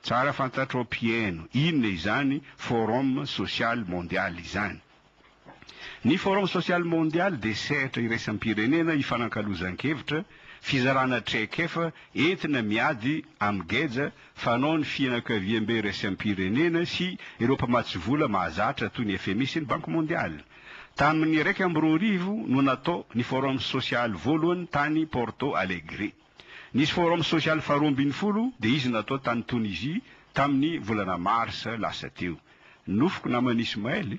tsara fantatro pieno inona izany forum social mondial izany. Ny forum social mondial dia sehatra iraisam-pirenena ifanankalozan-kevitra fizarana traikefa entina miady amin'ny geja fanao ny fianakaviam-be iraisam-pirenena sy ireo mpamatsy vola mahazatra toy ny FMI sy ny Banque mondiale. Tamin'ny 2021 no natao ny forum social voalohany tany Porto Alegre. Nisy forum social faharoa ambin'ny folo dia izy natao tany Tunisie tamin'ny volana marsa lasa teo. Nofoko namany Ismaël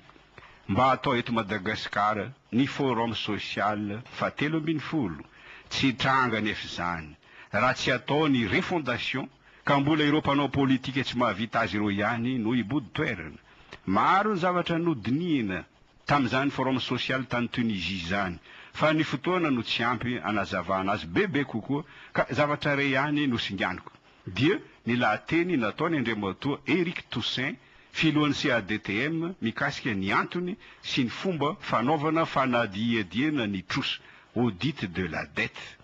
mba atao eto Madagasikara ny forum social fahatelo ambin'ny folo. Tsy tranga nefa izany raha tsy atao ny refondation ka mbola ireo mpanao politika tsy mahavita azy ireo ihany no ibody toerana. Maro ny zavatra nodinina tamin'izany forum social tany Tunisie izany, fa ny fotoana no tsy ampy anazavana azy bebe kokoa ka zavatra re ihany no singaniko. Dia ny lahateny nataony Andriamatoa Eric Toussaint filohan'ny CADTM mikasika ny antony sy ny fomba fanaovana fanadihadiana ny trosa audit de la dette.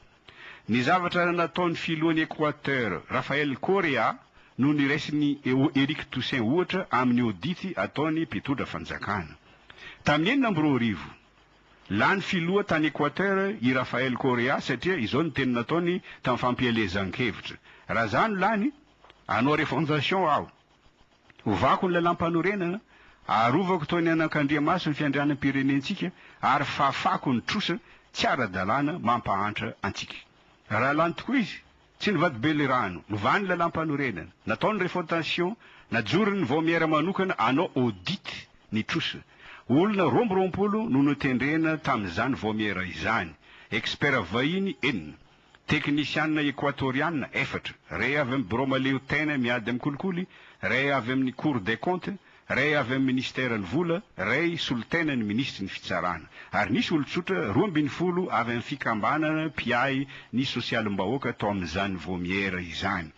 Ny zavatra nataony filohan'ny Équateur Rafael Correa no niresiny Eric Toussaint ohatra amin'ny audit ataony mpitondra fanjakana. Tamin'ny 2020 lany filoha tany Équateur i Rafael Correa satria izao ny teny nataony tamin'ny fampielezan-kevitra. Raha zany lany anao refondation aho ovako ny lalampanorenana arovako taony anak'Andriamaso ny fiandrianam-pirenentsika ary fafako ny trosa tsy ara-dalàna mampahantra antsika. Raha lany tokoa izy tsy nivady be le rano novany lalampanorenana nataony refondation najoriny vomiera manokana anao audit ny trosa. Olona romborompolo no notendrena tamin'izany vomiera izany. Expert vahiny enina, teknisianina équatoriana efatra, ray avy amin'ny bureau maleo tena miady amin'ny kolikoly, ray avy amin'ny cour des comptes, ray avy amin'ny ministère ny vola, ray solotena ny ministry ny fitsarana. Ary nisy olotsotra 12 avy amin'ny fikambanana mpiay ny sosialim-bahoaka tao amin'izany vomiera izany.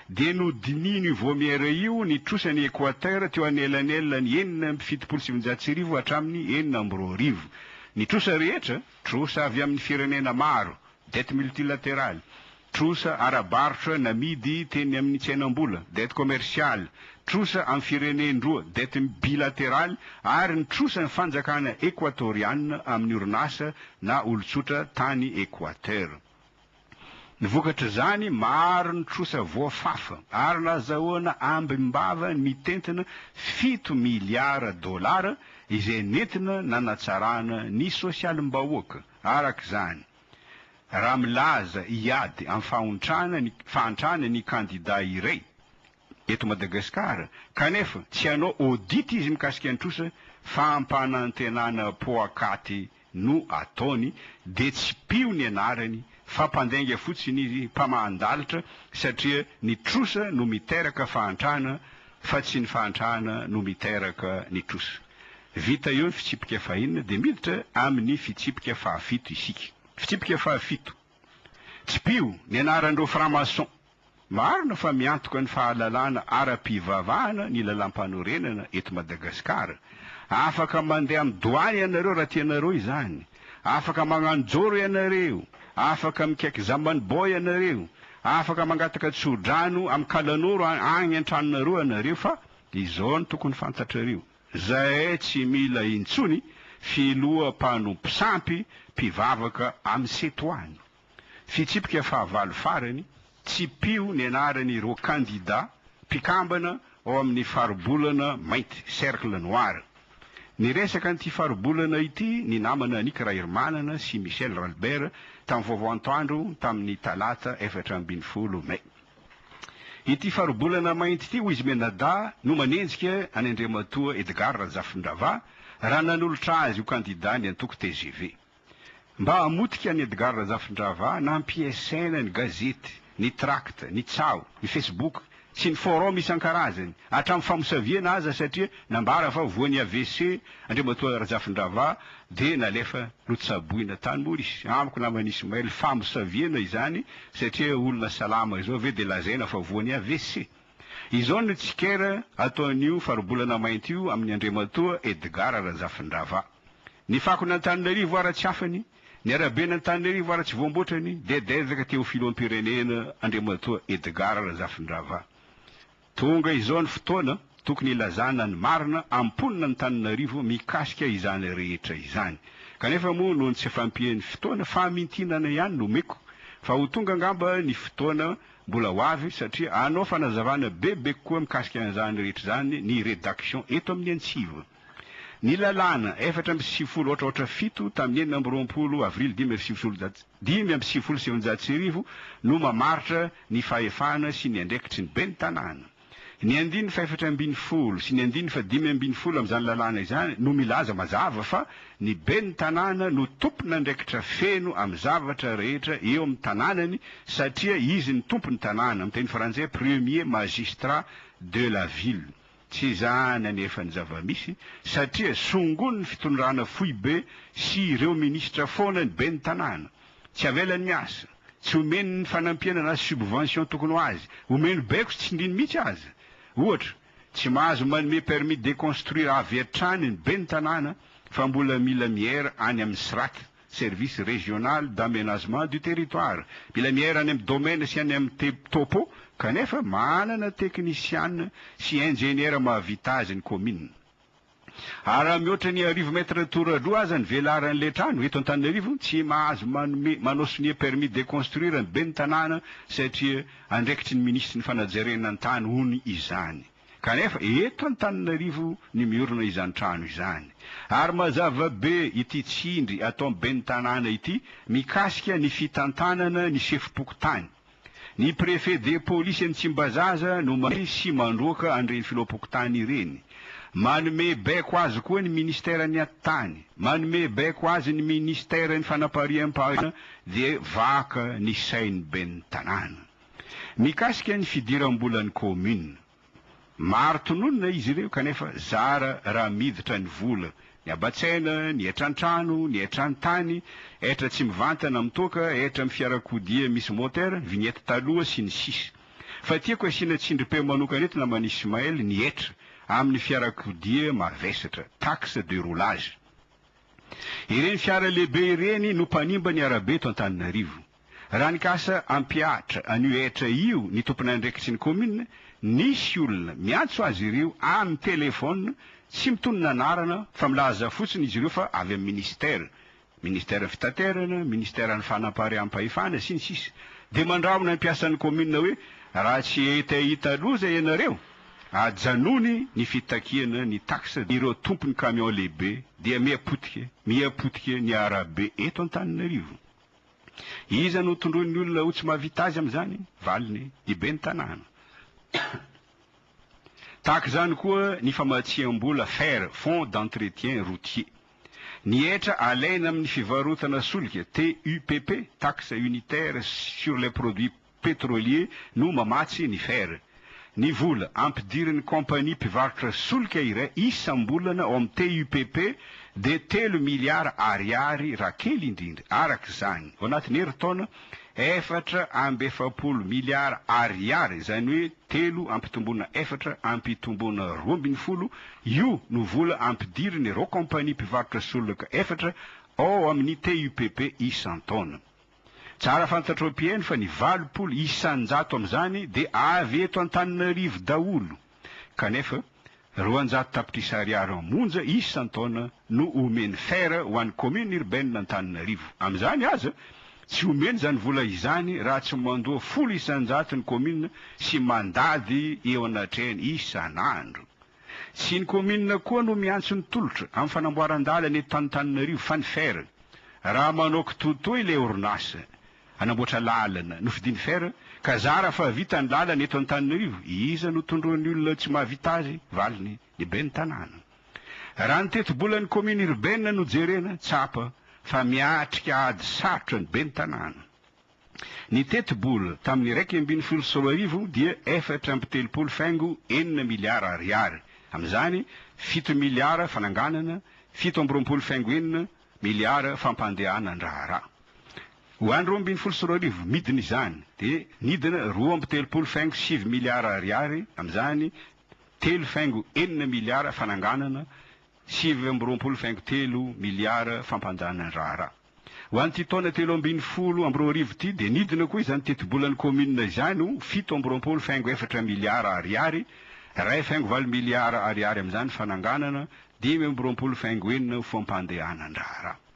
Dia nodininy vomiera io ny trosany Équateur teo anelanelana ny 7,7 hatramin'ny 9,2. Ny trosa rehetra, trosa avy amin'ny firenena maro, dette multilatérale, trosa arabarotra namidy teny amin'ny tsenam-bola, dette commerciale, trosa amin'ny firenendroa, dette bilatérale, ary ny trosa ny fanjakana équatoriana amin'ny orinasa na olotsotra tany Équateur. Ny vokatra zany maro ny trosa voafafa ary nazahoana ambimbava mitentina 7 miliara dolara izay nentina nanatsarana ny sosialim-bahoaka. Arak'izany raha milaza iady amin'ny fahantrana ny kandida iray eto Madagasikara kanefa tsy hanao audit izy mikasika ny trosa, fampanantenana poakaty no ataony dia tsy pio ny anarany fampandenga fotsiny izy mpamandalatra satria ny trosa no miteraka fahantrana fa tsy ny fahantrana no miteraka ny trosa. Vita eo ny fitsipika fahinana dia miditra amin'ny fitsipika fahafito isika. Fitsipika fahafito. Tsy pio ny anaran'ireo franc-maçon. Marina fa miantoka ny fahalalana ara-pivavahana ny lalampanorenana eto Madagasikara. Afaka mandeha amin'ny douane ianareo raha tianareo izany. Afaka magnano joro ianareo. Afaka mikaiky zambanibao ianareo. Afaka mangataka tsodrano amin'ny kalanoro agny an-tranonareo ianareo, fa izao no tokony fantatrareo. Zahay tsy mila intsony filoha mpanompo sampy mpivavaka amin'ny setoany. Fitsipika fahavalo farany, tsy pio ny anarany ireo kandida mpikambana ao amin'ny faribolana mainty, cercle noir. Ny resaka n'ity faribolana ity ny namana Anika Rairimanana sy Michel Ralbert tamin'ny vaovao antoandro tamin'ny talata 14 May. Ity faribolana mainty ity ho izy menada no manenjika any Andriamatoa Edgar Rajafindrava raha nanolotra azy io kandida ny antoko TGV. Mba hamotika ny Edgar Rajafindrava nampiasaina ny gazety, ny tracte, ny tsao, ny Facebook sy ny forum isan-karazany hatramin'ny famosaviana aza satria nambara fa voan'ny AVC Andriamatoa Rajafindrava dia nalefa lotsaboina tany Maurice. Amiko namany Ismaël famosaviana izany satria olona salama izao ve dia lazaina fa voan'ny AVC. Izao no tsikera ataon'io faribolana mainty io amin'ny Andriamatoa Edgar Rajafindrava. Ny fakony Antananarivo ara tsy afany, ny arabeny Antananarivo ara tsy voamboatrany dia dezaka teo filohampirenena Andriamatoa Edgar Rajafindrava. tonga izao ny fotoana tokony ilazana ny marina amponina ny Tananarivo mikasika izany rehetra izany. Kanefa moa noho ny tsy fampian'ny fotoana famintinana ihany no meko fa ho tonga angamba ny fotoana mbola ho avy satria anao fanazavana bebe koa mikasika an'izany rehetra izany ny rédaction eto amin'ny Antsiva. Ny lalàna 487 tamin'ny 20 avrily 5 no mamaritra ny fahefana sy ny andraikitry ny ben'ny tanàna. Ny 410 sy ny 510 amin'izany lalàna izany no milaza mazava fa ny ben'ny tanàna no tompona andraikitra feno amin'ny zavatra rehetra eo amin'ny tanànany satria izy ny tompony tanàna, amin'ny teny frantsay premier magistrat de la ville. Tsy izany anefa ny zava-misy satria songony ny fitondrana fohy be sy ireo minisitra foana ny ben'ny tanàna. Tsy avelany miasa, tsy omeny ny fanampiana na subvention tokony ho azy, omeny baiko tsy tsindriny mihitsy azy. Ohatra, tsy mahazo manome permis de construire avy hatrany ny ben'ny tanàna fa mbola mila miera any amin'ny SRAT, service régional d'aménagement du territoire, mila miera any amin'ny domaine sy any amin'ny topo, kanefa manana teknisiana sy ingénieur mahavita azy ny commune. Raha mihoatra ny 10 mètre tora-droa aza ny velaran'le trano eto Antananarivo, tsy mahazo manao signer permis de construire ny ben'ny tanàna satria andraikitry ny ministry ny fanajarena ny tany hony izany. Kanefa eto Antananarivo ny miorina izany trano izany. Ary mazava be ity tsindry atao amin'ny ben'ny tanàna ity mikasika ny fitantanana ny sefim-pokotany. Ny préfet de police ny Tsimbazaza no sy mandroaka an'ireny filopokotany ireny. Manome baiko azy koa ny ministère ny attany, manome baiko azy ny ministère ny fanapariam-pahaizana dia vaka ny sainy ben'ny tanàna. Mikasika ny fidiram-bolan'ny commune. Maro tononona izy ireo kanefa zara raha miditra ny vola. Ny abatsaina, ny etran-trano, ny etran-tany, etra tsy mivantana mitoka, etra amin'ny fiarakodia misy motera, vignette taloha sy ny sisa. Fa tiako asiana tsindrim-peo manokana eto namany Ismaël ny etra amin'ny fiarakodia mavesatra, taxe de roulage. Ireny fiara lehibe ireny no mpanimba ny arabe eto Antananarivo. Raha ny kasa ampiatra an'io etra io ny tompony andraikitry ny commune, nisy olona miantso azy ireo amin'ny telefona, tsy mitonona anarana fa milaza fotsiny izy ireo fa avy amin'ny ministère fitaterana, ministère ny fanapariam-pahefana sy ny sisa. Dia mandramona ny mpiasan'ny commune hoe raha tsy hita loza ianareo, ajanony ny fitakiana ny taxe ireo tompony camion lehibe dia miapotika ny arabe eto Antananarivo. Iza no tondroin'ny olona ho tsy mahavita azy amin'izany valiny ny ben'ny tanàna. Tahaka izany koa ny famatsiam-bola fer, fonds d'entretien routier. Ny etra alaina amin'ny fivarotana solika TUPP, taxe unitaire sur les produits pétroliers no mamatsy ny fer. Ny vola ampidirin'ny kompania mpivarotra solika iray isam-bolana ao amin'ny TUPP dia 3 miliara ariary raha kely indrindra. Arak'izany, ao anatin'ny herintaona 440 miliara ariary, izany hoe 3 ampitombona 4 ampitombona 12, io no vola ampidiriny ireo kompania mpivarotra solika 4 ao amin'ny TUPP isan-taona. Tsara fantatro-piaino fa ny 20 isan-jato amin'izany dia avy eto Antananarivo daholo. Kanefa 200 tapitrisa ariary monja isan-taona no omeny fer ho an'ny commune urbaine Antananarivo. Amin'izany aza tsy omeny zany vola izany raha tsy mandoa 10 isan-jato ny commune sy mandady eo anatrehany isan'andro. Sy ny commune koa no miantso ny tolotra amin'ny fanamboaran-dalana eto Antananarivo fa ny fer. Raha manao kitotoy ilay orinasa anamboatra lalana no fidiny fer ka zara fa vita ny lalana eto Antananarivo, iza no tondroan'ny olona tsy mahavita azy valiny ny ben'ny tanàna. Raha ny teto-bolan'ny commune urbaine no jerena tsapa fa miatrika ady sarotra ny ben'ny tanàna. Ny teto-bola tamin'ny 1.7 dia 4.4 miliara ariary. Amin'izany 7 miliara fananganana, 7.4 miliara fampandehana ny raharaha. Ho an'ny 2.7 midina izany dia nidina 2.7 miliara ariary, amin'izany 3.4 miliara fananganana, 7.3 miliara fampandehana ny raharaha. ho an'ity taona 310 amby 4 arivo ity dia nidina koa izany teti-bolan'ny commune izany 7 miliara ariary, 2,4 miliara ariary amin'izany fananganana, 5 faingo enina fampandehanan-draharaha.